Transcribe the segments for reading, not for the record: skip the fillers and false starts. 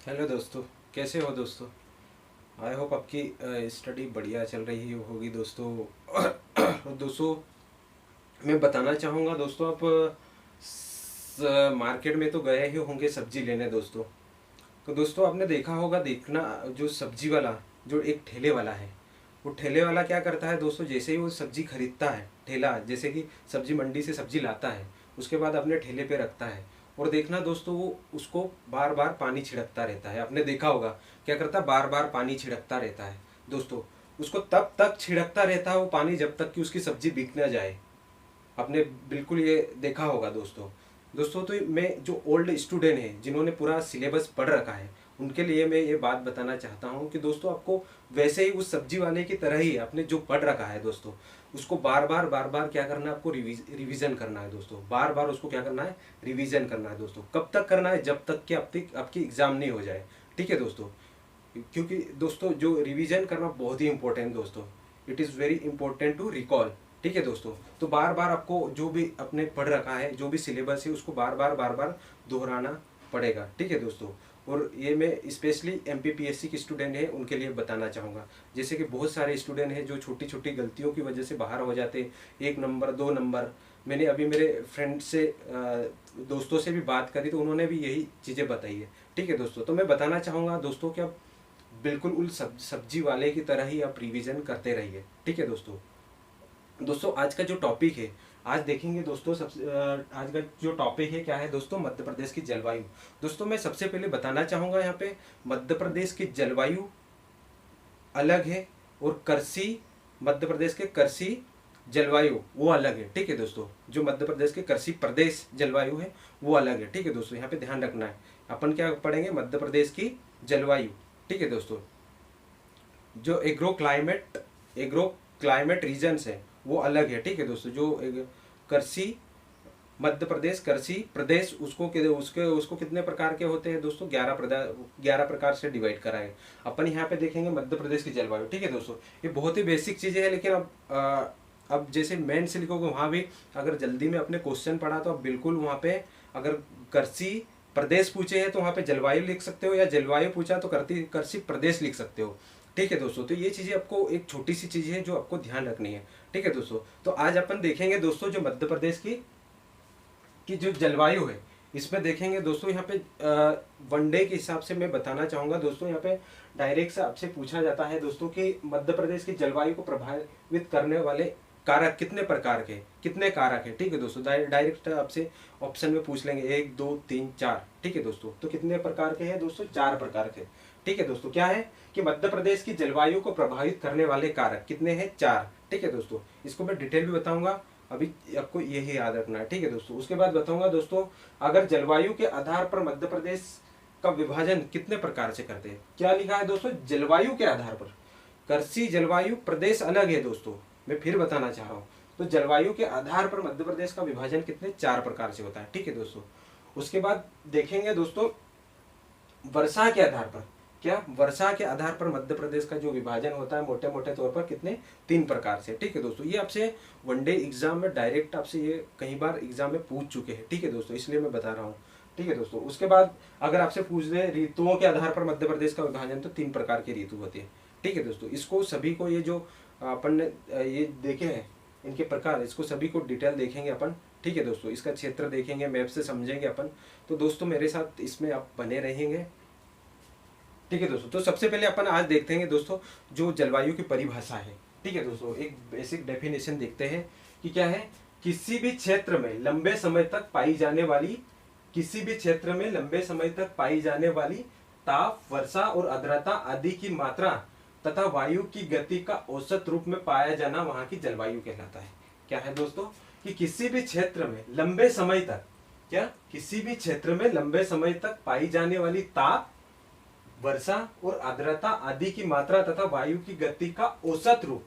Hello दोस्तों। कैसे हो दोस्तों? आई होप आपकी स्टडी बढ़िया चल रही होगी दोस्तों। और दोस्तों मैं बताना चाहूँगा दोस्तों, आप मार्केट में तो गए ही होंगे सब्जी लेने दोस्तों। तो दोस्तों आपने देखा होगा, देखना जो सब्जी वाला, जो एक ठेले वाला है, वो ठेले वाला क्या करता है दोस्तों, जैसे ही वो सब्जी खरीदता है, ठेला जैसे कि सब्जी मंडी से सब्जी लाता है, उसके बाद अपने ठेले पे रखता है। और देखना दोस्तों, वो उसको बार बार पानी छिड़कता रहता है। आपने देखा होगा क्या करता है, बार बार पानी छिड़कता रहता है दोस्तों। उसको तब तक छिड़कता रहता है वो पानी, जब तक कि उसकी सब्जी बिक ना जाए। आपने बिल्कुल ये देखा होगा दोस्तों। दोस्तों तो मैं जो ओल्ड स्टूडेंट हैं, जिन्होंने पूरा सिलेबस पढ़ रखा है, उनके लिए मैं ये बात बताना चाहता हूँ कि दोस्तों आपको वैसे ही उस सब्जी वाले की तरह ही आपने जो पढ़ रखा है दोस्तों, उसको बार बार क्या करना है, आपको रिवीजन करना है दोस्तों। बार बार उसको क्या करना है, रिवीजन करना है दोस्तों। कब तक करना है, जब तक कि आपकी एग्जाम नहीं हो जाए। ठीक है दोस्तों, क्योंकि दोस्तों जो रिवीजन करना बहुत ही इंपॉर्टेंट दोस्तों। It is very important to recall. ठीक है दोस्तों, तो बार बार आपको जो भी अपने पढ़ रखा है, जो भी सिलेबस है, उसको बार बार दोहराना पड़ेगा। ठीक है दोस्तों। और ये मैं स्पेशली एमपीपीएससी के स्टूडेंट हैं उनके लिए बताना चाहूँगा। जैसे कि बहुत सारे स्टूडेंट हैं जो छोटी छोटी गलतियों की वजह से बाहर हो जाते, 1 नंबर 2 नंबर। मैंने अभी मेरे फ्रेंड से दोस्तों से भी बात करी, तो उन्होंने भी यही चीज़ें बताई है। ठीक है दोस्तों, तो मैं बताना चाहूँगा दोस्तों कि आप बिल्कुल उन सब्जी वाले की तरह ही आप रिवीजन करते रहिए। ठीक है दोस्तों। दोस्तों आज का जो टॉपिक है, आज देखेंगे दोस्तों, सबसे आज का जो टॉपिक है क्या है दोस्तों, मध्य प्रदेश की जलवायु। दोस्तों मैं सबसे पहले बताना चाहूँगा यहाँ पे, मध्य प्रदेश की जलवायु अलग है, और कृषि, मध्य प्रदेश के कृषि जलवायु वो अलग है। ठीक है दोस्तों, जो मध्य प्रदेश के कृषि प्रदेश जलवायु है वो अलग है। ठीक है दोस्तों, यहाँ पे ध्यान रखना है। अपन क्या पढ़ेंगे, मध्य प्रदेश की जलवायु। ठीक है दोस्तों, जो एग्रो क्लाइमेट रीजन्स है वो अलग है। ठीक है दोस्तों, जो कृषि मध्य प्रदेश कृषि प्रदेश, उसको कितने प्रकार के होते हैं दोस्तों, 11 प्रकार से डिवाइड करा है। अपन यहाँ पे देखेंगे मध्य प्रदेश की जलवायु। ठीक है दोस्तों, ये बहुत ही बेसिक चीजें हैं, लेकिन अब जैसे मेन से लिखोगे वहाँ भी, अगर जल्दी में अपने क्वेश्चन पढ़ा तो आप बिल्कुल वहाँ पे, अगर कृषि प्रदेश पूछे हैं तो वहाँ पे जलवायु लिख सकते हो, या जलवायु पूछा तो कृषि प्रदेश लिख सकते हो। ठीक है दोस्तों, तो ये चीज़ें आपको, एक छोटी सी चीज़ है जो आपको ध्यान रखनी है। ठीक है दोस्तों, तो आज अपन देखेंगे दोस्तों जो मध्य प्रदेश की जो जलवायु है, इसमें देखेंगे दोस्तों। यहाँ पे वनडे के हिसाब से मैं बताना चाहूँगा दोस्तों, यहाँ पे डायरेक्ट से आपसे पूछा जाता है दोस्तों कि मध्य प्रदेश की जलवायु को प्रभावित करने वाले कारक कितने प्रकार के, कितने कारक है। ठीक है दोस्तों, डायरेक्ट आपसे ऑप्शन में पूछ लेंगे 1 2 3 4। ठीक है दोस्तों, तो कितने प्रकार के हैं दोस्तों, 4 प्रकार के। ठीक है दोस्तों, क्या है कि मध्य प्रदेश की जलवायु को प्रभावित करने वाले कारक कितने हैं, 4। ठीक है दोस्तों, इसको मैं डिटेल भी बताऊंगा, अभी आपको यही याद रखना है। ठीक है दोस्तों, उसके बाद बताऊंगा दोस्तों, अगर जलवायु के आधार पर मध्य प्रदेश का विभाजन कितने प्रकार से करते हैं। क्या लिखा है दोस्तों, जलवायु के आधार पर, कृषि जलवायु प्रदेश अलग है दोस्तों, मैं फिर बताना चाह रहा हूँ। तो जलवायु के आधार पर मध्य प्रदेश का विभाजन कितने, 4 प्रकार से होता है। ठीक है दोस्तों, उसके बाद देखेंगे दोस्तों, वर्षा के आधार पर, क्या वर्षा के आधार पर मध्य प्रदेश का जो विभाजन होता है मोटे मोटे तौर पर कितने, 3 प्रकार से। ठीक है दोस्तों, ये आपसे वनडे एग्जाम में डायरेक्ट आपसे ये कई बार एग्जाम में पूछ चुके हैं। ठीक है दोस्तों, इसलिए मैं बता रहा हूँ। ठीक है दोस्तों, उसके बाद अगर आपसे पूछ दे ऋतुओं के आधार पर मध्य प्रदेश का विभाजन, तो 3 प्रकार की ऋतु होती है। ठीक है दोस्तों, इसको सभी को, ये जो अपन ने ये देखे हैं इनके प्रकार, इसको सभी को डिटेल देखेंगे अपन। ठीक है दोस्तों, इसका क्षेत्र देखेंगे, मैप से समझेंगे अपन। तो दोस्तों मेरे साथ इसमें आप बने रहेंगे। ठीक है दोस्तों, तो सबसे पहले अपन आज देखते हैं दोस्तों जो जलवायु की परिभाषा है। ठीक है दोस्तों, एक बेसिक डेफिनेशन देखते हैं कि क्या है, किसी भी क्षेत्र में लंबे समय तक पाई जाने वाली, किसी भी क्षेत्र में लंबे समय तक पाई जाने वाली ताप, वर्षा और आर्द्रता आदि की मात्रा तथा वायु की गति का औसत रूप में पाया जाना वहां की जलवायु कहलाता है। क्या है दोस्तों, कि किसी भी क्षेत्र में लंबे समय तक, क्या किसी भी क्षेत्र में लंबे समय तक पाई जाने वाली ताप, वर्षा और आर्द्रता आदि की मात्रा तथा वायु की गति का औसत रूप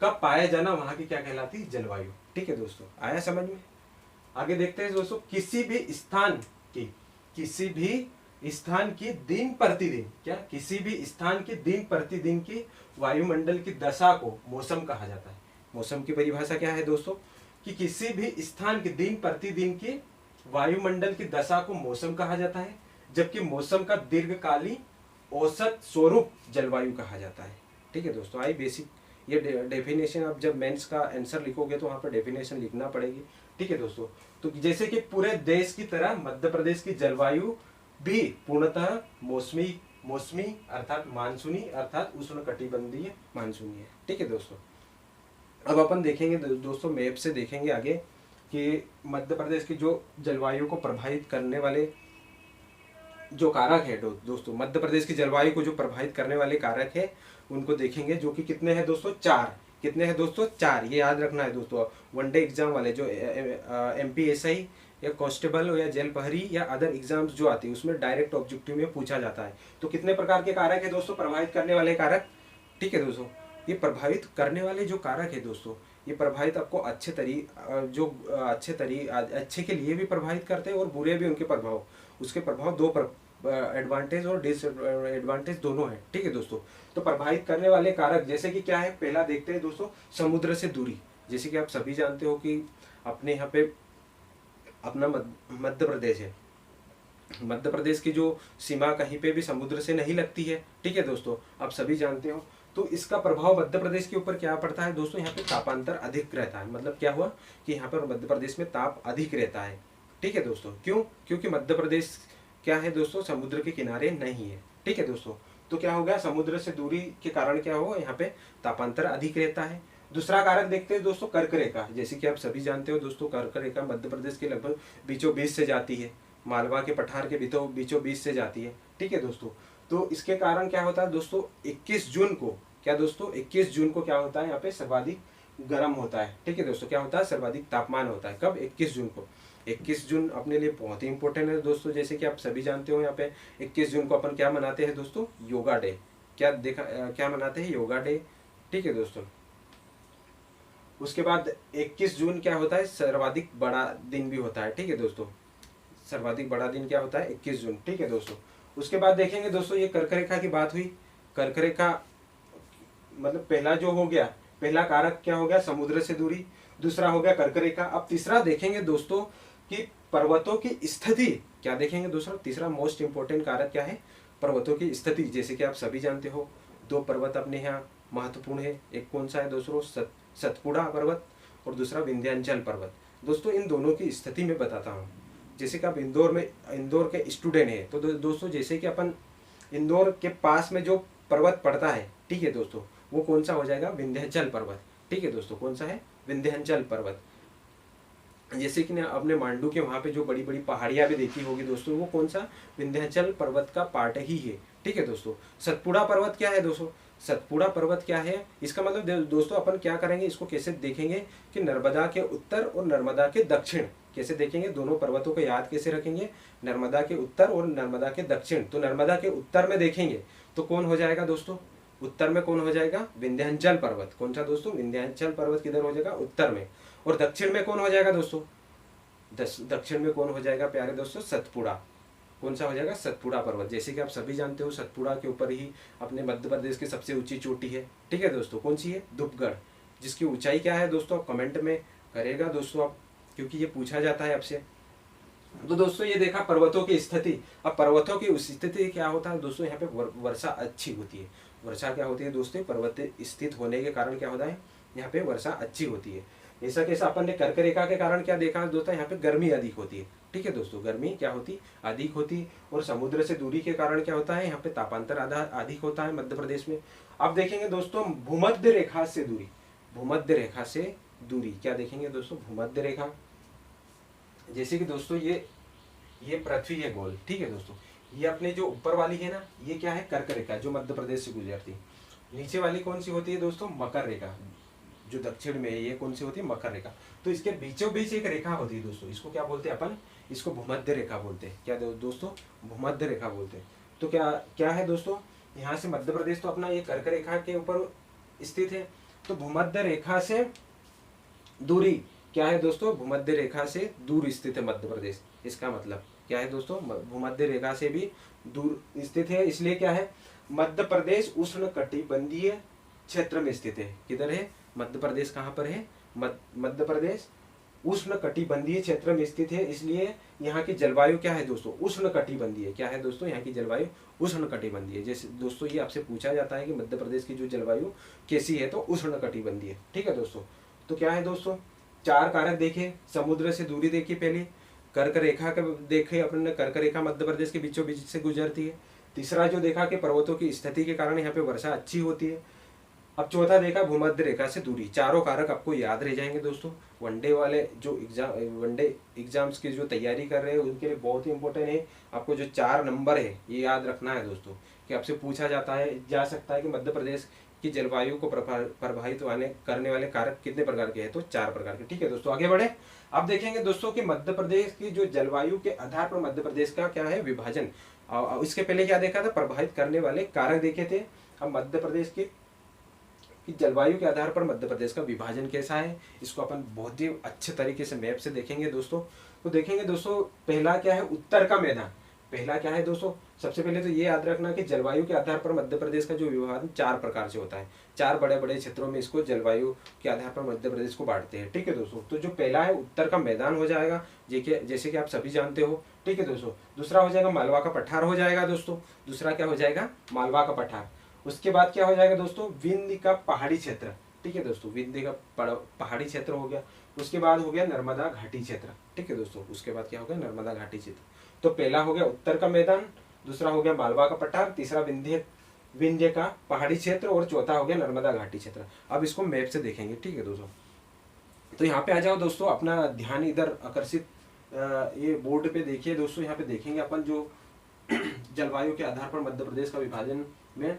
का पाया जाना वहां की क्या कहलाती है, जलवायु। ठीक है दोस्तों, आया समझ में। आगे देखते हैं दोस्तों, किसी भी स्थान की दिन प्रतिदिन, क्या किसी भी स्थान की दिन प्रतिदिन की वायुमंडल की दशा को मौसम कहा जाता है। मौसम की परिभाषा क्या है दोस्तों, कि किसी भी स्थान की दिन प्रतिदिन की वायुमंडल की दशा को मौसम कहा जाता है। जबकि मौसम का दीर्घकालीन औसत स्वरूप जलवायु कहा जाता है। ठीक है दोस्तों, आई बेसिक ये डेफिनेशन, आप जब मेंस का आंसर लिखोगे तो वहाँ पर डेफिनेशन लिखना पड़ेगी। ठीक है दोस्तों, तो जैसे कि पूरे देश की तरह मध्य प्रदेश की जलवायु भी पूर्णतः मौसमी मौसमी अर्थात मानसूनी अर्थात उष्णकटिबंधीय मानसूनी है। ठीक है दोस्तों, अब अपन देखेंगे दोस्तों मैप से देखेंगे आगे कि मध्य प्रदेश की जो जलवायु को प्रभावित करने वाले जो कारक है दोस्तों, मध्य प्रदेश की जलवायु को जो प्रभावित करने वाले कारक है उनको देखेंगे, जो कि कितने हैं दोस्तों, 4। कितने हैं दोस्तों, 4। ये याद रखना है दोस्तों, वनडे एग्जाम वाले जो MPSI या कांस्टेबल या जेल प्रहरी या अदर एग्जाम्स जो आती है उसमें डायरेक्ट ऑब्जेक्टिव में पूछा जाता है। तो कितने प्रकार के कारक है दोस्तों, प्रभावित करने वाले कारक। ठीक है दोस्तों, ये प्रभावित करने वाले जो कारक है दोस्तों, ये प्रभावित आपको अच्छे के लिए भी प्रभावित करते हैं और बुरे भी उनके प्रभाव, उसके प्रभाव दो एडवांटेज और डिसएडवांटेज दोनों है। ठीक है दोस्तों, तो प्रभावित करने वाले कारक जैसे कि क्या है, पहला देखते हैं दोस्तों, समुद्र से दूरी। जैसे कि आप सभी जानते हो कि अपने यहाँ पे अपना मध्य प्रदेश है, मध्य प्रदेश की जो सीमा कहीं पे भी समुद्र से नहीं लगती है। ठीक है दोस्तों, आप सभी जानते हो, तो इसका प्रभाव मध्य प्रदेश के ऊपर क्या पड़ता है दोस्तों, यहाँ पे तापांतर अधिक रहता है। मतलब क्या हुआ कि यहाँ पर मध्य प्रदेश में ताप अधिक रहता है। ठीक है दोस्तों, क्यों, क्योंकि मध्य प्रदेश क्या है दोस्तों, समुद्र के किनारे नहीं है। ठीक है दोस्तों, तो क्या हो गया, समुद्र से दूरी के कारण क्या होगा, यहाँ पे तापांतर अधिक रहता है। दूसरा कारक देखते हैं दोस्तों, कर्क रेखा। जैसे कि आप सभी जानते हो दोस्तों, कर्क रेखा मध्य प्रदेश के लगभग बीचों बीच से जाती है, मालवा के पठार के बीचों बीच से जाती है। ठीक है दोस्तों, तो इसके कारण क्या होता है दोस्तों, 21 जून को क्या दोस्तों, 21 जून को क्या होता है, यहाँ पे सर्वाधिक गर्म होता है। ठीक है दोस्तों, क्या होता है, सर्वाधिक तापमान होता है। कब, 21 जून को। 21 जून अपने लिए बहुत ही इंपॉर्टेंट है दोस्तों। जैसे कि आप सभी जानते हो, यहाँ पे 21 जून को अपन क्या मनाते हैं दोस्तों, योगा डे। क्या मनाते हैं, योगा डे। ठीक है दोस्तों, उसके बाद 21 जून क्या होता है, सर्वाधिक बड़ा दिन भी होता है। ठीक है दोस्तों, सर्वाधिक बड़ा दिन क्या होता है, 21 जून। ठीक है दोस्तों, उसके बाद देखेंगे दोस्तों, ये कर्क रेखा की बात हुई। कर्क रेखा मतलब पहला जो हो गया, पहला कारक क्या हो गया, समुद्र से दूरी। दूसरा हो गया कर्क रेखा। अब तीसरा देखेंगे दोस्तों कि पर्वतों की स्थिति। क्या देखेंगे दोस्तों, तीसरा मोस्ट इंपोर्टेंट कारक क्या है, पर्वतों की स्थिति। जैसे कि आप सभी जानते हो, 2 पर्वत अपने यहाँ महत्वपूर्ण है। एक कौन सा है दोस्तों, सतपुड़ा पर्वत और दूसरा विंध्याचल पर्वत। दोस्तों इन दोनों की स्थिति में बताता हूँ। जैसे कि आप इंदौर के स्टूडेंट हैं, तो दोस्तों जैसे कि अपन इंदौर के पास में जो पर्वत पड़ता है, ठीक है दोस्तों, वो कौन सा हो जाएगा, विंध्याचल पर्वत। ठीक है दोस्तों, कौन सा है, विंध्याचल पर्वत। जैसे कि अपने मांडू के वहाँ पे जो बड़ी बड़ी पहाड़ियाँ भी देखी होगी दोस्तों, वो कौन सा, विंध्याचल पर्वत का पार्ट ही है। ठीक है दोस्तों, सतपुड़ा पर्वत क्या है दोस्तों, सतपुड़ा पर्वत क्या है, इसका मतलब दोस्तों अपन क्या करेंगे, इसको कैसे देखेंगे कि नर्मदा के उत्तर और नर्मदा के दक्षिण कैसे देखेंगे, दोनों पर्वतों को याद कैसे रखेंगे, नर्मदा के उत्तर और नर्मदा के दक्षिण। तो नर्मदा के उत्तर में देखेंगे तो कौन हो जाएगा दोस्तों, उत्तर में कौन हो जाएगा, विंध्याचल पर्वत। कौन सा दोस्तों, विंध्याचल पर्वत किधर हो जाएगा, उत्तर में। और दक्षिण में कौन हो जाएगा दोस्तों, दक्षिण में कौन हो जाएगा प्यारे दोस्तों, सतपुड़ा। कौन सा हो जाएगा, सतपुड़ा पर्वत। जैसे कि आप सभी जानते हो, सतपुड़ा के ऊपर ही अपने मध्य प्रदेश की सबसे ऊंची चोटी है। ठीक है दोस्तों, कौन सी है, धूपगढ़, जिसकी ऊंचाई क्या है दोस्तों, आप कमेंट में करेगा दोस्तों आप, क्योंकि ये पूछा जाता है आपसे। तो दोस्तों ये देखा पर्वतों की स्थिति। अब पर्वतों की स्थिति क्या होता है दोस्तों, यहाँ पे वर्षा अच्छी होती है। वर्षा क्या होती है दोस्तों, पर्वत स्थित होने के कारण क्या होता है, यहाँ पे वर्षा अच्छी होती है। ऐसा कैसा अपन ने कर्क रेखा के कारण क्या देखा दोस्तों, यहाँ पे गर्मी अधिक होती है। ठीक है दोस्तों, गर्मी क्या होती, अधिक होती। और समुद्र से दूरी के कारण क्या होता है, यहाँ पे तापांतर अधिक होता है मध्य प्रदेश में। अब देखेंगे दोस्तों भूमध्य रेखा से दूरी। भूमध्य रेखा से दूरी क्या देखेंगे दोस्तों, भूमध्य रेखा। जैसे कि दोस्तों ये पृथ्वी है गोल। ठीक है दोस्तों, ये अपने जो ऊपर वाली है ना, ये क्या है, कर्क रेखा जो मध्य प्रदेश से गुजरती। नीचे वाली कौन सी होती है दोस्तों, मकर रेखा, जो दक्षिण में है, ये कौन सी होती है, मकर रेखा। तो इसके बीचों बीच एक रेखा होती है दोस्तों, इसको क्या बोलते हैं अपन, इसको भूमध्य रेखा बोलते हैं। क्या दोस्तों, भूमध्य रेखा बोलते हैं। तो क्या है दोस्तों, यहाँ से मध्य प्रदेश तो अपना ये कर्क रेखा के ऊपर स्थित है। तो भूमध्य रेखा से दूरी क्या है दोस्तों, भूमध्य रेखा से दूर स्थित है मध्य प्रदेश। इसका मतलब क्या है दोस्तों, भूमध्य रेखा से भी दूर स्थित है। इसलिए क्या है, मध्य प्रदेश उष्णकटिबंधीय क्षेत्र में स्थित है। किधर है, मध्य प्रदेश कहाँ पर है, मध्य प्रदेश उष्ण कटिबंधीय क्षेत्र में स्थित है, इसलिए यहाँ की जलवायु क्या है दोस्तों, उष्ण कटिबंधीय। क्या है दोस्तों, यहाँ की जलवायु उष्ण कटिबंधीय। जैसे दोस्तों ये आपसे पूछा जाता है कि मध्य प्रदेश की जो जलवायु कैसी है, तो उष्ण कटिबंधीय। ठीक है दोस्तों, तो क्या है दोस्तों, 4 कारक देखे, समुद्र से दूरी देखी पहले, कर्क रेखा का देखे अपन ने, कर्क रेखा मध्य प्रदेश के बीचों बीच से गुजरती है। तीसरा जो देखा कि पर्वतों की स्थिति के कारण यहाँ पे वर्षा अच्छी होती है। अब चौथा देखा भूमध्य रेखा से दूरी। चारों कारक आपको याद रह जाएंगे दोस्तों। वनडे वाले जो वनडे एग्जाम्स की जो तैयारी कर रहे हैं उनके लिए बहुत ही इंपॉर्टेंट है। आपको जो 4 नंबर है ये याद रखना है दोस्तों, कि आपसे पूछा जा सकता है कि मध्य प्रदेश की जलवायु को प्रभावित करने वाले कारक कितने प्रकार के हैं, तो 4 प्रकार के। ठीक है दोस्तों, आगे बढ़े। अब देखेंगे दोस्तों कि मध्य प्रदेश की जो जलवायु के आधार पर मध्य प्रदेश का क्या है विभाजन। इसके पहले क्या देखा था, प्रभावित करने वाले कारक देखे थे। अब मध्य प्रदेश की जलवायु के आधार पर मध्य प्रदेश का विभाजन कैसा है, इसको अपन बहुत ही अच्छे तरीके से मैप से देखेंगे दोस्तों। तो देखेंगे दोस्तों, पहला क्या है, उत्तर का मैदान। पहला क्या है दोस्तों, सबसे पहले तो ये याद रखना कि जलवायु के आधार पर मध्य प्रदेश का जो विभाजन 4 प्रकार से होता है। 4 बड़े बड़े क्षेत्रों में इसको जलवायु के आधार पर मध्य प्रदेश को बांटते हैं। ठीक है दोस्तों, तो जो पहला है उत्तर का मैदान हो जाएगा, जैसे कि आप सभी जानते हो। ठीक है दोस्तों, दूसरा हो जाएगा मालवा का पठार हो जाएगा दोस्तों। दूसरा क्या हो जाएगा, मालवा का पठार। उसके बाद क्या हो जाएगा दोस्तों, विंध्य का पहाड़ी क्षेत्र। ठीक है दोस्तों, विंध्य का पहाड़ी क्षेत्र हो गया। उसके बाद हो गया नर्मदा घाटी क्षेत्र। ठीक है दोस्तों, उसके बाद क्या हो गया, नर्मदा घाटी क्षेत्र। तो पहला हो गया उत्तर का मैदान, दूसरा हो गया मालवा का पठार, तीसरा विंध्य का पहाड़ी क्षेत्र, और चौथा हो गया नर्मदा घाटी क्षेत्र। अब इसको मैप से देखेंगे। ठीक है दोस्तों, तो यहाँ पे आ जाओ दोस्तों, अपना ध्यान इधर आकर्षित, ये बोर्ड पे देखिए दोस्तों। यहाँ पे देखेंगे अपन जो जलवायु के आधार पर मध्य प्रदेश का विभाजन में,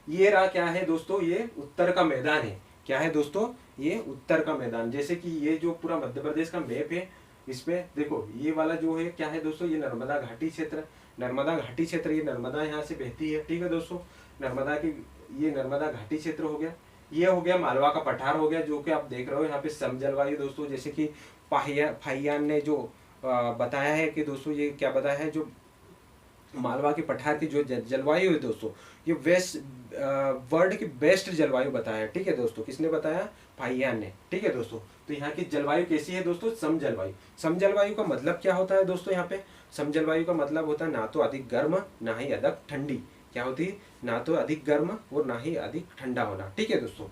ये रहा क्या है दोस्तों, ये उत्तर का मैदान है। क्या है दोस्तों, ये उत्तर का मैदान। जैसे कि ये जो पूरा मध्य प्रदेश का मैप है, इसमें देखो ये वाला जो है क्या है दोस्तों, ये नर्मदा घाटी क्षेत्र। नर्मदा घाटी क्षेत्र, ये नर्मदा यहाँ से बहती है। ठीक है दोस्तों, नर्मदा की ये नर्मदा घाटी क्षेत्र हो गया। ये हो गया मालवा का पठार हो गया, जो कि आप देख रहे हो यहाँ पे सम जलवायु दोस्तों। जैसे कि फाहियान ने जो बताया है कि दोस्तों, ये क्या बताया है, जो मालवा के पठार की जो जलवायु है दोस्तों, ये वेस्ट वर्ल्ड की बेस्ट जलवायु बताया है। ठीक है दोस्तों, किसने बताया, फाहियान ने। ठीक है दोस्तों, तो यहाँ की जलवायु कैसी है दोस्तों, सम जलवायु। सम जलवायु का मतलब क्या होता है दोस्तों, यहाँ पे सम जलवायु का मतलब होता है ना तो अधिक गर्म ना ही अधिक ठंडी। क्या होती है, ना तो अधिक गर्म और ना ही अधिक ठंडा होना। ठीक है दोस्तों,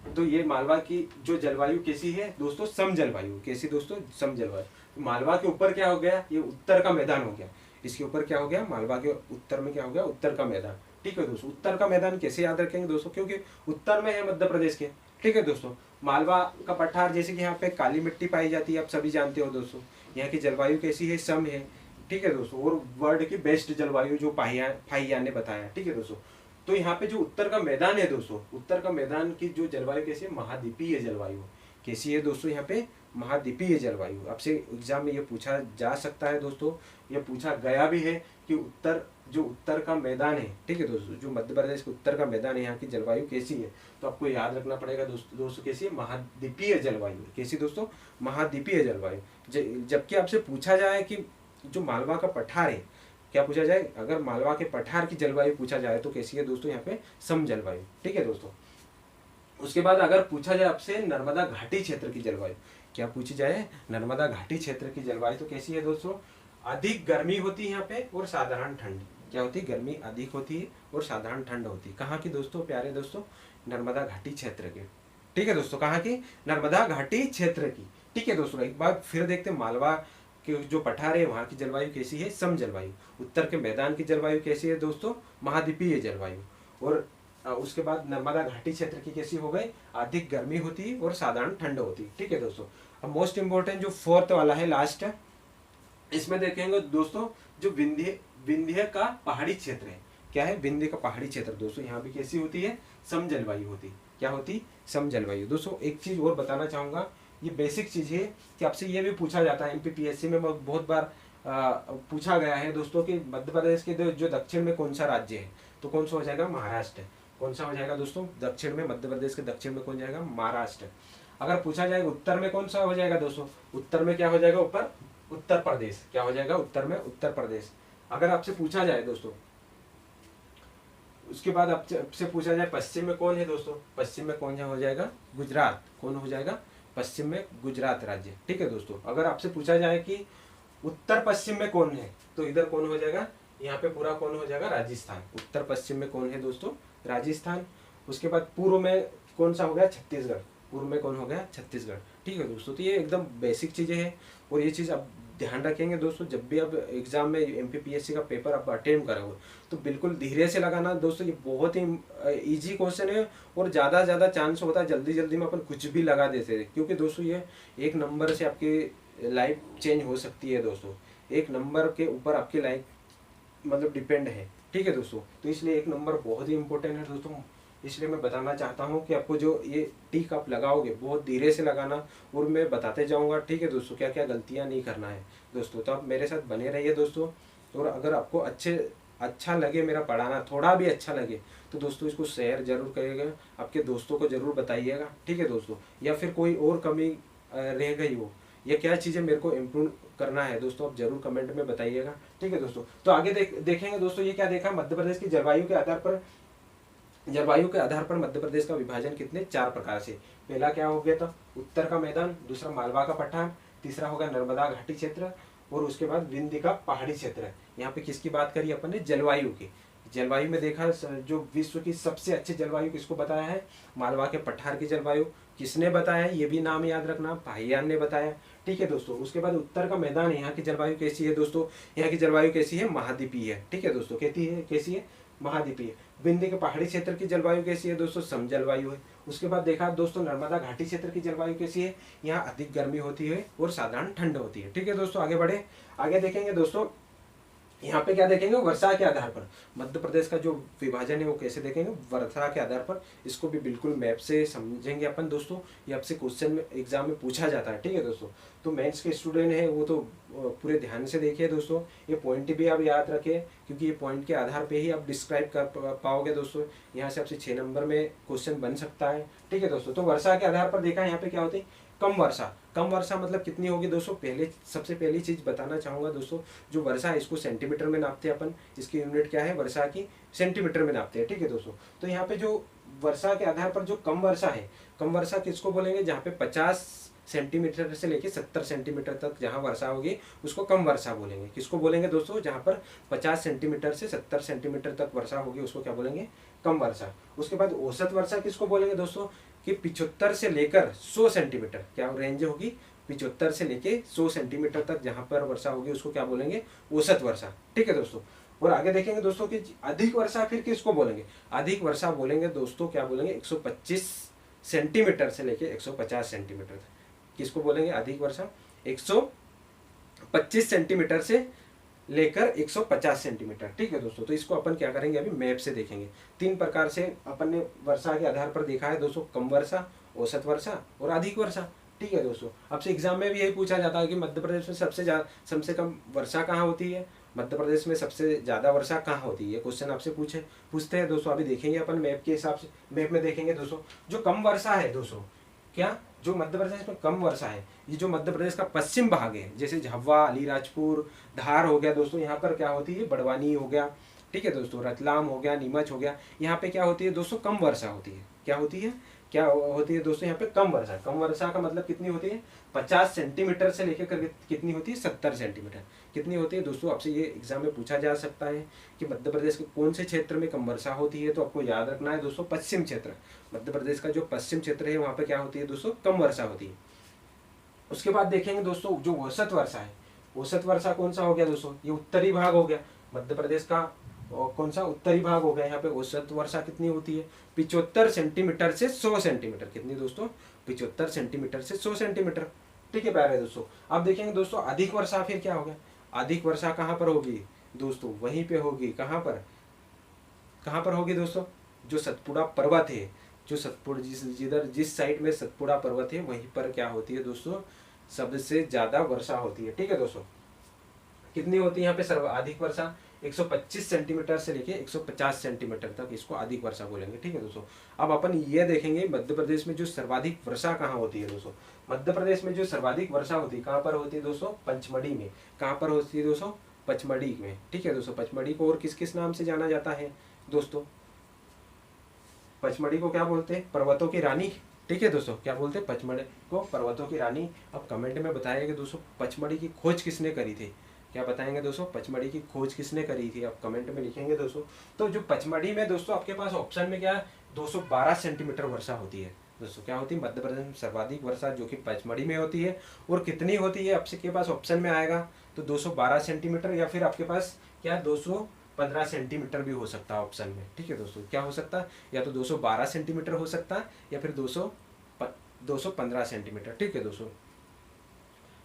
तो ये मालवा की जो जलवायु कैसी है दोस्तों, सम जलवायु। कैसी दोस्तों, सम जलवायु। तो मालवा के ऊपर क्या हो गया, ये उत्तर का मैदान हो गया। इसके ऊपर क्या हो गया, मालवा के उत्तर में क्या हो गया, उत्तर का मैदान। ठीक है दोस्तों, उत्तर का मैदान कैसे याद रखेंगे दोस्तों, क्योंकि उत्तर में है मध्य प्रदेश के। ठीक है दोस्तों, मालवा का पठार, जैसे कि यहाँ पे काली मिट्टी पाई जाती है, आप सभी जानते हो दोस्तों। यहाँ की जलवायु कैसी है, सम है। ठीक है दोस्तों, और वर्ल्ड की बेस्ट जलवायु जो फाहियान ने बताया। ठीक है दोस्तों, तो यहाँ पे जो उत्तर का मैदान है दोस्तों, उत्तर का मैदान की जो जलवायु कैसी है, महाद्वीपीय जलवायु। कैसी है दोस्तों, यहाँ पे महाद्वीपीय जलवायु। आपसे एग्जाम में ये पूछा जा सकता है दोस्तों, ये पूछा गया भी है कि उत्तर का मैदान है। ठीक है दोस्तों, जो मध्य प्रदेश के उत्तर का मैदान है, यहाँ की जलवायु कैसी है, तो आपको याद रखना पड़ेगा दोस्तों कैसी है, महाद्वीपीय जलवायु। कैसी दोस्तों, महाद्वीपीय जलवायु। जबकि आपसे पूछा जाए कि जो मालवा का पठार है, क्या पूछा जाए, अगर मालवा के पठार की जलवायु पूछा जाए तो कैसी है दोस्तों, यहाँ पे सम जलवायु। ठीक है दोस्तों, उसके बाद अगर पूछा जाए आपसे नर्मदा घाटी क्षेत्र की जलवायु, क्या पूछी जाए, नर्मदा घाटी क्षेत्र की जलवायु तो कैसी है दोस्तों, अधिक गर्मी होती है यहाँ पे और साधारण ठंड। क्या होती है, गर्मी अधिक होती है और साधारण ठंड होती है। कहाँ की दोस्तों, प्यारे दोस्तों, नर्मदा घाटी क्षेत्र की। ठीक है दोस्तों, कहाँ की, नर्मदा घाटी क्षेत्र की। ठीक है दोस्तों, एक बार फिर देखते हैं, मालवा के जो पठार है वहाँ की जलवायु कैसी है, सम जलवायु। उत्तर के मैदान की जलवायु कैसी है दोस्तों, महाद्वीपीय जलवायु। और उसके बाद नर्मदा घाटी क्षेत्र की कैसी हो गई, अधिक गर्मी होती है और साधारण ठंड होती है। ठीक है दोस्तों, अब मोस्ट इंपोर्टेंट जो 4th वाला है, लास्ट, इसमें देखेंगे दोस्तों, जो विंध्य का पहाड़ी क्षेत्र है। क्या है, विंध्य का पहाड़ी क्षेत्र दोस्तों, यहाँ भी कैसी होती है, सम जलवायु होती। क्या होती, सम जलवायु। दोस्तों एक चीज और बताना चाहूंगा, ये बेसिक चीज है कि आपसे ये भी पूछा जाता है, MPPSC में बहुत बार पूछा गया है दोस्तों कि मध्य प्रदेश के जो दक्षिण में कौन सा राज्य है, तो कौन सा हो जाएगा, महाराष्ट्र। कौन सा हो जाएगा दोस्तों, दक्षिण में, मध्य प्रदेश के दक्षिण में कौन जाएगा, महाराष्ट्र। अगर पूछा जाएगा उत्तर में कौन सा हो जाएगा दोस्तों, उत्तर में क्या हो जाएगा, ऊपर उत्तर प्रदेश। क्या हो जाएगा, उत्तर में उत्तर प्रदेश। अगर आपसे पूछा जाए दोस्तों, उसके बाद आपसे पूछा जाए पश्चिम में कौन है दोस्तों, पश्चिम में कौन हो जाएगा, गुजरात। कौन हो जाएगा, पश्चिम में गुजरात राज्य। ठीक है दोस्तों, अगर आपसे पूछा जाए कि उत्तर पश्चिम में कौन है, तो इधर कौन हो जाएगा, यहाँ पे पूरा कौन हो जाएगा, राजस्थान। उत्तर पश्चिम में कौन है दोस्तों, राजस्थान। उसके बाद पूर्व में कौन सा हो गया, छत्तीसगढ़। पूर्व में कौन हो गया, छत्तीसगढ़। ठीक है दोस्तों, तो ये एकदम बेसिक चीज़ें हैं और ये चीज़ आप ध्यान रखेंगे दोस्तों। जब भी आप एग्जाम में MPPSC का पेपर आप अटेम्प्ट करोगे तो बिल्कुल धीरे से लगाना दोस्तों। ये बहुत ही इजी क्वेश्चन है और ज़्यादा ज़्यादा चांस होता है जल्दी जल्दी में अपन कुछ भी लगा देते हैं, क्योंकि दोस्तों ये एक नंबर से आपकी लाइफ चेंज हो सकती है दोस्तों। एक नंबर के ऊपर आपकी लाइफ मतलब डिपेंड है। ठीक है दोस्तों, तो इसलिए एक नंबर बहुत ही इंपॉर्टेंट है दोस्तों। इसलिए मैं बताना चाहता हूँ कि आपको जो ये टिक आप लगाओगे बहुत धीरे से लगाना और मैं बताते जाऊँगा। ठीक है दोस्तों, क्या क्या गलतियाँ नहीं करना है दोस्तों। तो आप मेरे साथ बने रहिए दोस्तों। और अगर आपको अच्छा लगे मेरा पढ़ाना, थोड़ा भी अच्छा लगे, तो दोस्तों इसको शेयर जरूर करिएगा, आपके दोस्तों को जरूर बताइएगा। ठीक है दोस्तों, या फिर कोई और कमी रह गई हो या क्या चीज़ें मेरे को इम्प्रूव करना है दोस्तों, आप जरूर कमेंट में बताइएगा। ठीक है दोस्तों, तो आगे देखेंगे दोस्तों। ये क्या देखा, मध्य प्रदेश की जलवायु के आधार पर मध्य प्रदेश का विभाजन कितने, 4 प्रकार से। पहला क्या हो गया था, उत्तर का मैदान। दूसरा मालवा का पठार। तीसरा होगा नर्मदा घाटी क्षेत्र। और उसके बाद विंध्य का पहाड़ी क्षेत्र। यहाँ पे किसकी बात करी अपन ने, जलवायु की। जलवायु में देखा जो विश्व की सबसे अच्छी जलवायु किसको बताया है, मालवा के पठार की जलवायु। किसने बताया, ये भी नाम याद रखना, भाईयान ने बताया। ठीक है दोस्तों, उसके बाद उत्तर का मैदान, यहाँ की जलवायु कैसी है दोस्तों, यहाँ की जलवायु कैसी है, महाद्वीपीय है। ठीक है दोस्तों, कैसी है, महाद्वीपीय। विंध्य के पहाड़ी क्षेत्र की जलवायु कैसी है दोस्तों, सम जलवायु है। उसके बाद देखा दोस्तों नर्मदा घाटी क्षेत्र की जलवायु कैसी है, यहाँ अधिक गर्मी होती है और साधारण ठंड होती है। ठीक है दोस्तों, आगे बढ़े, आगे देखेंगे दोस्तों। यहाँ पे क्या देखेंगे, वर्षा के आधार पर मध्य प्रदेश का जो विभाजन है वो कैसे देखेंगे, वर्षा के आधार पर। इसको भी बिल्कुल मैप से समझेंगे अपन दोस्तों। ये आपसे क्वेश्चन में एग्जाम में पूछा जाता है। ठीक है दोस्तों, तो मेंस के स्टूडेंट है वो तो पूरे ध्यान से देखिए दोस्तों। ये पॉइंट भी आप याद रखें, क्योंकि ये पॉइंट के आधार पे ही आप डिस्क्राइब कर पाओगे दोस्तों। यहाँ से आपसे 6 नंबर में क्वेश्चन बन सकता है। ठीक है दोस्तों, तो वर्षा के आधार पर देखा यहाँ पे क्या होती है, कम वर्षा। कम वर्षा मतलब कितनी होगी दोस्तों, सबसे पहली चीज बताना चाहूंगा दोस्तों, जो वर्षा है इसको सेंटीमीटर में नापते हैं अपन। इसकी यूनिट क्या है, वर्षा की सेंटीमीटर में नापते हैं। ठीक है दोस्तों, तो यहाँ पे जो वर्षा के आधार पर जो कम वर्षा है, कम वर्षा किसको बोलेंगे, जहाँ पे 50 सेंटीमीटर से लेके 70 सेंटीमीटर तक जहाँ वर्षा होगी उसको कम वर्षा बोलेंगे। किसको बोलेंगे दोस्तों, जहाँ पर 50 सेंटीमीटर से 70 सेंटीमीटर तक वर्षा होगी उसको क्या बोलेंगे, कम वर्षा। उसके बाद औसत वर्षा किसको बोलेंगे दोस्तों, कि 75 से लेकर 100 सेंटीमीटर क्या रेंज होगी, 75 से लेके 100 सेंटीमीटर तक जहां पर वर्षा होगी उसको क्या बोलेंगे, औसत वर्षा। ठीक है दोस्तों, और आगे देखेंगे दोस्तों कि अधिक वर्षा फिर किसको बोलेंगे, अधिक वर्षा बोलेंगे दोस्तों क्या बोलेंगे, 125 सेंटीमीटर से लेके 150 सेंटीमीटर तक। किसको बोलेंगे अधिक वर्षा, 125 सेंटीमीटर से लेकर 150 सेंटीमीटर। ठीक है दोस्तों, तो इसको अपन क्या करेंगे, अभी मैप से देखेंगे। 3 प्रकार से अपन ने वर्षा के आधार पर देखा है दोस्तों, कम वर्षा, औसत वर्षा और अधिक वर्षा। ठीक है दोस्तों, आपसे एग्जाम में भी यही पूछा जाता है कि मध्य प्रदेश में सबसे कम वर्षा कहाँ होती है, मध्य प्रदेश में सबसे ज्यादा वर्षा कहाँ होती है, क्वेश्चन आपसे पूछते हैं दोस्तों। अभी देखेंगे अपन मैप के हिसाब से, मैप में देखेंगे दोस्तों जो कम वर्षा है दोस्तों, क्या जो मध्य प्रदेश में कम वर्षा है, ये जो मध्य प्रदेश का पश्चिम भाग है, जैसे झाबुआ, अलीराजपुर, धार हो गया दोस्तों, यहाँ पर क्या होती है, बड़वानी हो गया। ठीक है दोस्तों, रतलाम हो गया, नीमच हो गया, यहाँ पे क्या होती है दोस्तों, कम वर्षा होती है। क्या होती है दोस्तों, यहाँ पे कम वर्षा। कम वर्षा का मतलब कितनी होती है, 50 सेंटीमीटर से लेकर कितनी होती है, 70 सेंटीमीटर कितनी होती है दोस्तों। आपसे ये एग्जाम में पूछा जा सकता है कि मध्य प्रदेश के कौन से क्षेत्र में कम वर्षा होती है, तो आपको याद रखना है दोस्तों, पश्चिम क्षेत्र। मध्य प्रदेश का जो पश्चिम क्षेत्र है वहाँ पे क्या होती है दोस्तों, कम वर्षा होती है। उसके बाद देखेंगे दोस्तों जो औसत वर्षा है, औसत वर्षा कौन सा हो गया दोस्तों, ये उत्तरी भाग हो गया मध्य प्रदेश का, और कौन सा उत्तरी भाग हो गया। यहाँ पे औसत वर्षा कितनी होती है, 75 सेंटीमीटर से 100 सेंटीमीटर। कितनी दोस्तों, 75 सेंटीमीटर से 100 सेंटीमीटर। ठीक है प्यारे दोस्तों, अब देखेंगे दोस्तों अधिक वर्षा फिर क्या होगा, अधिक वर्षा कहाँ पर होगी दोस्तों, वहीं पे होगी, कहाँ पर होगी दोस्तों, जो सतपुड़ा पर्वत है, जो सतपुड़ा जिस साइड में सतपुड़ा पर्वत है वहीं पर क्या होती है दोस्तों, सबसे ज्यादा वर्षा होती है। ठीक है दोस्तों, कितनी होती है यहाँ पे सर्वाधिक वर्षा, 125 सेंटीमीटर से लेके 150 सेंटीमीटर तक इसको अधिक वर्षा बोलेंगे। ठीक है दोस्तों, अब अपन ये देखेंगे मध्य प्रदेश में जो सर्वाधिक वर्षा कहाँ होती है दोस्तों। मध्य प्रदेश में जो सर्वाधिक वर्षा होती है कहाँ पर होती है दोस्तों, पंचमढ़ी में। कहाँ पर होती है दोस्तों, पचमढ़ी में। ठीक है दोस्तों, पचमढ़ी को और किस किस नाम से जाना जाता है दोस्तों, पचमढ़ी को क्या बोलते हैं, पर्वतों की रानी ठीक है दोस्तों, क्या बोलते हैं पचमढ़ी को पर्वतों की रानी। अब कमेंट में बताइए कि दोस्तों पचमढ़ी की खोज किसने करी थी, क्या बताएंगे दोस्तों पचमढ़ी की खोज किसने करी थी, आप कमेंट में लिखेंगे दोस्तों। तो जो पचमढ़ी में दोस्तों आपके पास ऑप्शन में क्या है, 212 सेंटीमीटर वर्षा होती है दोस्तों। क्या होती है, मध्य प्रदेश में सर्वाधिक वर्षा जो कि पचमढ़ी में होती है। और कितनी होती है आपके पास ऑप्शन में आएगा, तो 212 सेंटीमीटर, या फिर आपके पास क्या 215 सेंटीमीटर भी हो सकता है ऑप्शन में। ठीक है दोस्तों, क्या हो सकता है, या तो 212 सेंटीमीटर हो सकता है, या फिर 215 सेंटीमीटर। ठीक है दोस्तों,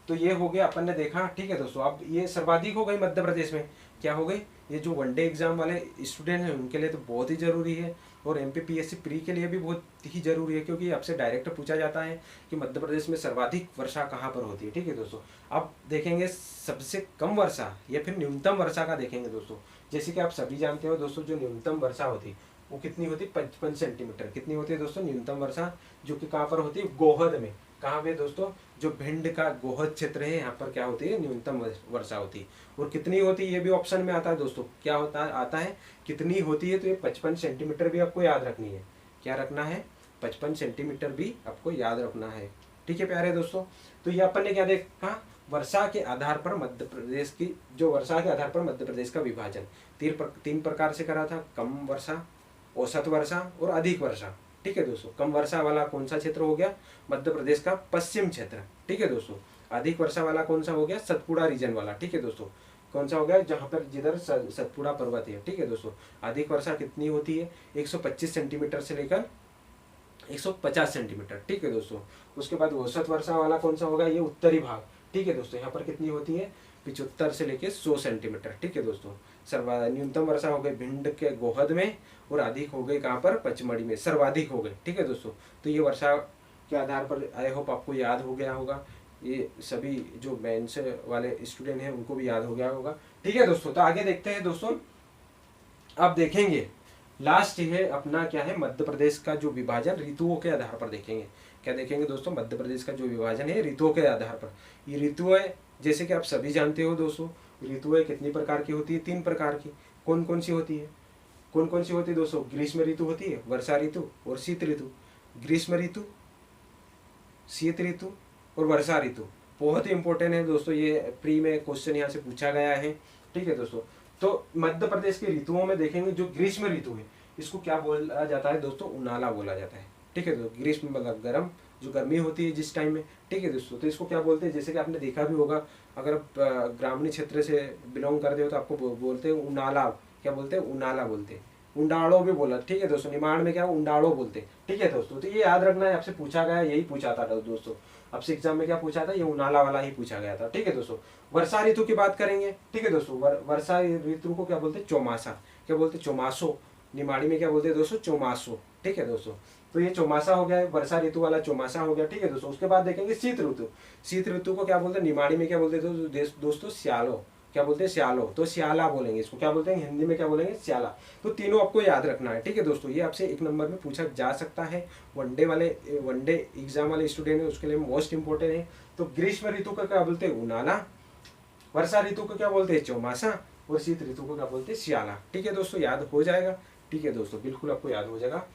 तो ये हो गया अपन ने देखा। ठीक है दोस्तों, अब ये सर्वाधिक हो गई मध्य प्रदेश में, क्या हो गई, ये जो वनडे एग्जाम वाले स्टूडेंट हैं उनके लिए तो बहुत ही जरूरी है, और एमपीपीएससी प्री के लिए भी बहुत ही जरूरी है, क्योंकि आपसे डायरेक्ट पूछा जाता है कि मध्य प्रदेश में सर्वाधिक वर्षा कहाँ पर होती है। ठीक है दोस्तों, अब देखेंगे सबसे कम वर्षा या फिर न्यूनतम वर्षा का देखेंगे दोस्तों। जैसे कि आप सभी जानते हो दोस्तों, जो न्यूनतम वर्षा होती है वो कितनी होती है, 55 सेंटीमीटर। कितनी होती है दोस्तों न्यूनतम वर्षा, जो कि कहाँ पर होती है, गोहद में। कहाँ पे दोस्तों, जो भिंड का गोहद क्षेत्र है यहाँ पर क्या होती है, न्यूनतम वर्षा होती है। और कितनी होती है ये भी ऑप्शन में आता है दोस्तों, क्या होता है, आता है कितनी होती है, तो ये 55 सेंटीमीटर भी आपको याद रखनी है। क्या रखना है, 55 सेंटीमीटर भी आपको याद रखना है। ठीक है प्यारे दोस्तों, तो ये अपन ने क्या देखा, वर्षा के आधार पर मध्य प्रदेश की, जो वर्षा के आधार पर मध्य प्रदेश का विभाजन तीन प्रकार से करा था, कम वर्षा, औसत वर्षा और अधिक वर्षा। ठीक है दोस्तों, कम वर्षा वाला कौन सा क्षेत्र हो गया, मध्य प्रदेश का पश्चिम क्षेत्र। ठीक है दोस्तों, अधिक वर्षा वाला कौन सा हो गया, सतपुड़ा रीजन वाला। ठीक है दोस्तों, कौन सा हो गया, जहां पर जिधर सतपुड़ा पर्वत है। ठीक है दोस्तों, अधिक वर्षा कितनी होती है, 125 सेंटीमीटर से लेकर 150 सेंटीमीटर। ठीक है दोस्तों, उसके बाद औसत वर्षा वाला कौन सा होगा, ये उत्तरी भाग। ठीक है दोस्तों, यहाँ पर कितनी होती है, 75 से लेके 100 सेंटीमीटर। ठीक है दोस्तों, न्यूनतम वर्षा हो गई भिंड के गोहद में, और अधिक हो गई कहाँ पर, पचमढ़ी में, सर्वाधिक हो गई। ठीक है दोस्तों, तो ये वर्षा के आधार पर आई होप आपको याद हो गया होगा, ये सभी जो मेंस वाले स्टूडेंट हैं उनको भी याद हो गया होगा। ठीक है दोस्तों, तो आगे देखते हैं दोस्तों। अब देखेंगे लास्ट है अपना क्या है, मध्य प्रदेश का जो विभाजन ऋतुओं के आधार पर देखेंगे। क्या देखेंगे दोस्तों, मध्य प्रदेश का जो विभाजन है ऋतुओं के आधार पर। ये ऋतुएं जैसे कि आप सभी जानते हो दोस्तों, ऋतुएं कितनी प्रकार की होती है, 3 प्रकार की। कौन कौन सी होती है, कौन कौन सी होती है दोस्तों, ग्रीष्म ऋतु होती है, वर्षा ऋतु और शीत ऋतु। ग्रीष्म ऋतु, शीत ऋतु और वर्षा ऋतु बहुत ही इंपॉर्टेंट है दोस्तों, ये प्री में क्वेश्चन यहाँ से पूछा गया है। ठीक है दोस्तों, तो मध्य प्रदेश के ऋतुओं में देखेंगे, जो ग्रीष्म ऋतु है इसको क्या बोला जाता है दोस्तों, उनाला बोला जाता है। ठीक है दोस्तों, ग्रीष्म मतलब गर्म, जो गर्मी होती है जिस टाइम में। ठीक है दोस्तों, तो इसको क्या बोलते हैं, जैसे कि आपने देखा भी होगा, अगर आप ग्रामीण क्षेत्र से बिलोंग करते हो तो आपको बोलते हैं उनाला। क्या बोलते हैं, उनाला बोलते हैं, उंडाड़ो भी बोला। ठीक है दोस्तों, निमाड़ में क्या उंडाड़ो बोलते। ठीक है दोस्तों, तो ये याद रखना है, आपसे पूछा गया, यही पूछा था दोस्तों, आपसे एग्जाम में क्या पूछा था, ये उनाला वाला ही पूछा गया था। ठीक है दोस्तों, वर्षा ऋतु की बात करेंगे। ठीक है दोस्तों, वर्षा ऋतु को क्या बोलते हैं, चौमासा। क्या बोलते हैं, चौमासो। निमाड़ी में क्या बोलते हैं दोस्तों, चौमासो। ठीक है दोस्तों, तो ये चौमासा हो गया, वर्षा ऋतु वाला चौमासा हो गया। ठीक है दोस्तों, उसके बाद देखेंगे शीत ऋतु। शीत ऋतु को क्या बोलते हैं, निमाड़ी में क्या बोलते हैं दोस्तों, स्यालो। क्या बोलते हैं, स्यालो, तो स्याला बोलेंगे इसको। क्या बोलते हैं, हिंदी में क्या बोलेंगे, स्याला। तो तीनों आपको याद रखना है। ठीक है दोस्तों, ये आपसे 1 नंबर में पूछा जा सकता है, वनडे एग्जाम वाले स्टूडेंट है उसके लिए मोस्ट इंपोर्टेंट है। तो ग्रीष्म ऋतु का क्या बोलते हैं, उनाला। वर्षा ऋतु को क्या बोलते हैं, चौमासा। और शीत ऋतु को क्या बोलते हैं, स्याला। ठीक है दोस्तों, याद हो जाएगा। ठीक है दोस्तों, बिल्कुल आपको याद हो जाएगा।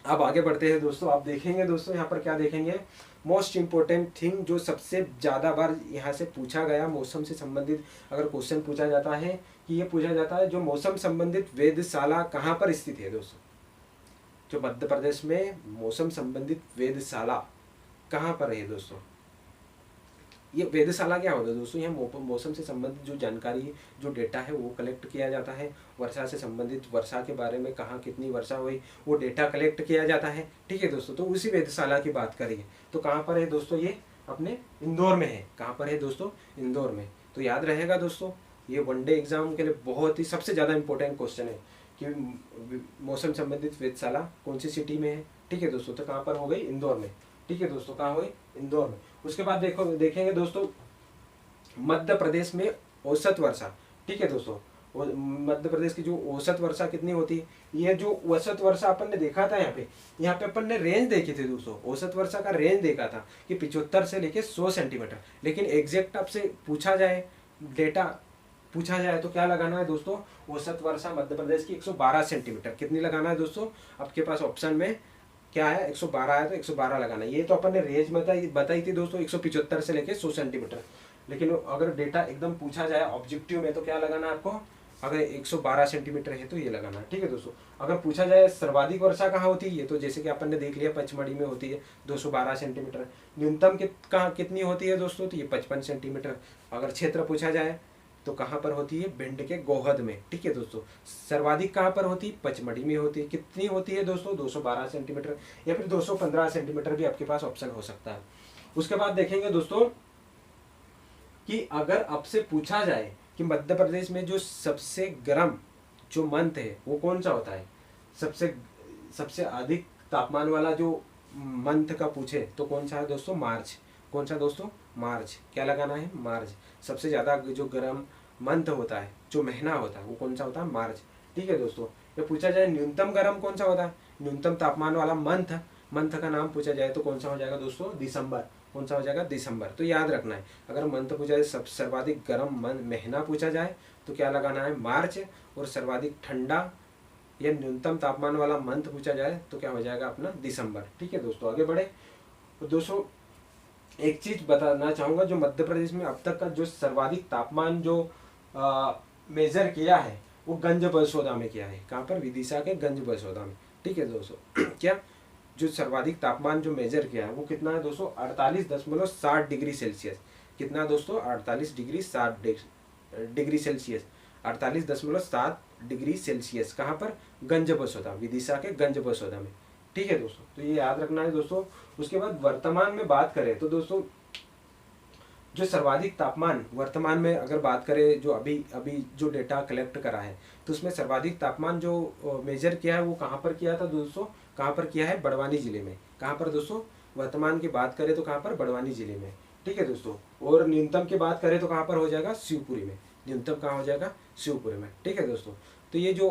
अब आगे बढ़ते हैं दोस्तों, आप देखेंगे दोस्तों यहाँ पर क्या देखेंगे, मोस्ट इंपोर्टेंट थिंग जो सबसे ज़्यादा बार यहाँ से पूछा गया, मौसम से संबंधित अगर क्वेश्चन पूछा जाता है, कि ये पूछा जाता है जो मौसम संबंधित वेधशाला कहाँ पर स्थित है दोस्तों। जो मध्य प्रदेश में मौसम संबंधित वेधशाला कहाँ पर है दोस्तों। ये वेधशाला क्या होता है दोस्तों, यहाँ मौसम से संबंधित जो जानकारी, जो डेटा है वो कलेक्ट किया जाता है। वर्षा से संबंधित, वर्षा के बारे में कहाँ कितनी वर्षा हुई वो डेटा कलेक्ट किया जाता है। ठीक है दोस्तों, तो उसी वेधशाला की बात करिए तो कहाँ पर है दोस्तों, ये अपने इंदौर में है। कहाँ पर है दोस्तों, इंदौर में। तो याद रहेगा दोस्तों, ये वनडे एग्जाम के लिए बहुत ही सबसे ज़्यादा इंपॉर्टेंट क्वेश्चन है कि मौसम संबंधित वेधशाला कौन सी सिटी में है। ठीक है दोस्तों, तो कहाँ पर हो गई, इंदौर में। ठीक है दोस्तों, कहाँ हुई, इंदौर में। उसके बाद देखेंगे दोस्तों मध्य प्रदेश में औसत वर्षा। ठीक है दोस्तों, मध्य प्रदेश की जो औसत वर्षा कितनी होती है, ये जो औसत वर्षा अपन ने देखा था यहाँ पे अपन ने रेंज देखी थी दोस्तों, औसत वर्षा का रेंज देखा था कि 75 से लेके 100 सेंटीमीटर। लेकिन एग्जैक्ट आपसे पूछा जाए, डेटा पूछा जाए तो क्या लगाना है दोस्तों, औसत वर्षा मध्य प्रदेश की 112 सेंटीमीटर। कितनी लगाना है दोस्तों, आपके पास ऑप्शन में क्या आया 112 आया तो 112 लगाना। ये तो अपन ने रेंज बताई थी दोस्तों 175 से लेके 100 सेंटीमीटर। लेकिन अगर डेटा एकदम पूछा जाए ऑब्जेक्टिव में तो क्या लगाना है आपको, अगर 112 सेंटीमीटर है तो ये लगाना है। ठीक है दोस्तों। अगर पूछा जाए सर्वाधिक वर्षा कहाँ होती है, ये तो जैसे कि अपन ने देख लिया पचमढ़ी में होती है 212 सेंटीमीटर। न्यूनतम कहाँ कितनी होती है दोस्तों, तो ये 55 सेंटीमीटर। अगर क्षेत्र पूछा जाए तो कहाँ पर होती है, भिंड के गोहद में। ठीक है दोस्तों। सर्वाधिक कहाँ पर होती है, पचमढ़ी में होती है। कितनी होती है दोस्तों, 212 सेंटीमीटर या फिर 215 सेंटीमीटर भी आपके पास ऑप्शन हो सकता है। उसके बाद देखेंगे दोस्तों कि अगर आपसे पूछा जाए कि मध्य प्रदेश में जो सबसे गर्म जो मंथ है वो कौन सा होता है, सबसे सबसे अधिक तापमान वाला जो मंथ का पूछे तो कौन सा है दोस्तों, मार्च। कौन सा दोस्तों, मार्च। क्या लगाना है, मार्च। सबसे ज़्यादा जो गर्म मंथ होता है, जो महीना होता है वो कौन सा होता है, मार्च। ठीक है दोस्तों। ये पूछा जाए न्यूनतम गर्म कौन सा होता है, न्यूनतम तापमान वाला मंथ का नाम पूछा जाए तो कौन सा हो जाएगा दोस्तों, दिसंबर। कौन सा हो जाएगा, दिसंबर। तो याद रखना है, अगर मंथ पूछा जाए, सब सर्वाधिक गर्म महीना पूछा जाए तो क्या लगाना है, मार्च। और सर्वाधिक ठंडा या न्यूनतम तापमान वाला मंथ पूछा जाए तो क्या हो जाएगा अपना, दिसंबर। ठीक है दोस्तों। आगे बढ़े तो दोस्तों एक चीज बताना चाहूंगा, जो मध्य प्रदेश में अब तक का जो सर्वाधिक तापमान जो मेजर किया है वो गंज बसोदा में किया है। कहाँ पर, विदिशा के गंज बसोदा में। ठीक है दोस्तों। क्या जो सर्वाधिक तापमान जो मेजर किया है वो कितना है दोस्तों, 48.60 डिग्री सेल्सियस। कितना दोस्तों, 48.60 डिग्री सेल्सियस। 48.7 degree Celsius. कहाँ पर, गंज बसोदा, विदिशा के गंज बसोदा में। ठीक है दोस्तों। तो ये याद रखना है दोस्तों। उसके बाद वर्तमान में बात करें तो दोस्तों जो सर्वाधिक तापमान वर्तमान में अगर बात करें, जो अभी अभी जो डेटा कलेक्ट करा है तो उसमें सर्वाधिक तापमान जो मेजर किया है वो कहाँ पर किया था दोस्तों, कहाँ पर किया है, बड़वानी जिले में। कहाँ पर दोस्तों, वर्तमान की बात करें तो कहाँ पर, बड़वानी जिले में। ठीक है दोस्तों। और न्यूनतम की बात करें तो कहाँ पर हो जाएगा, शिवपुरी में। न्यूनतम कहाँ हो जाएगा, शिवपुरी में। ठीक है दोस्तों। तो ये जो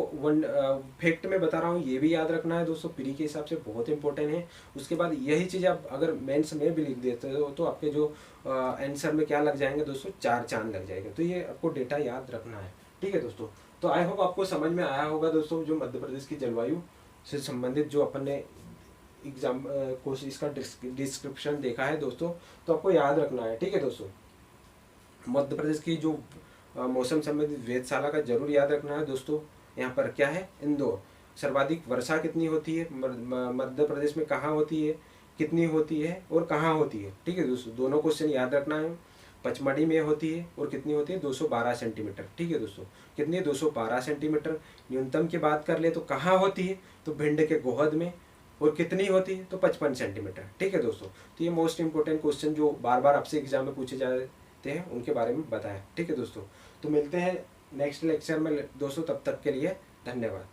फैक्ट में बता रहा हूँ ये भी याद रखना है दोस्तों, प्री के हिसाब से बहुत इंपॉर्टेंट है। उसके बाद यही चीज़ आप अगर मेंस में भी लिख देते हो तो आपके जो आंसर में क्या लग जाएंगे दोस्तों, 4 चांद लग जाएंगे। तो ये आपको डेटा याद रखना है। ठीक है दोस्तों। तो आई होप आपको समझ में आया होगा दोस्तों, जो मध्य प्रदेश की जलवायु से संबंधित जो अपन ने एग्जाम कोर्स इसका डिस्क्रिप्शन देखा है दोस्तों, तो आपको याद रखना है। ठीक है दोस्तों। मध्य प्रदेश की जो मौसम संबंधित वेधशाला का जरूर याद रखना है दोस्तों। यहाँ पर क्या है, इंदौर। सर्वाधिक वर्षा कितनी होती है मध्य प्रदेश में, कहाँ होती है, कितनी होती है और कहाँ होती है। ठीक है दोस्तों। दोनों क्वेश्चन याद रखना है। पचमढ़ी में होती है और कितनी होती है, 212 सेंटीमीटर। ठीक है दोस्तों। कितनी है, 212 सेंटीमीटर। न्यूनतम की बात कर ले तो कहाँ होती है, तो भिंड के गोहद में। और कितनी होती है, तो 55 सेंटीमीटर। ठीक है दोस्तों। तो ये मोस्ट इंपोर्टेंट क्वेश्चन जो बार बार आपसे एग्जाम में पूछे जाते हैं उनके बारे में बताया। ठीक है दोस्तों। तो मिलते हैं नेक्स्ट लेक्चर में दोस्तों, तब तक के लिए धन्यवाद।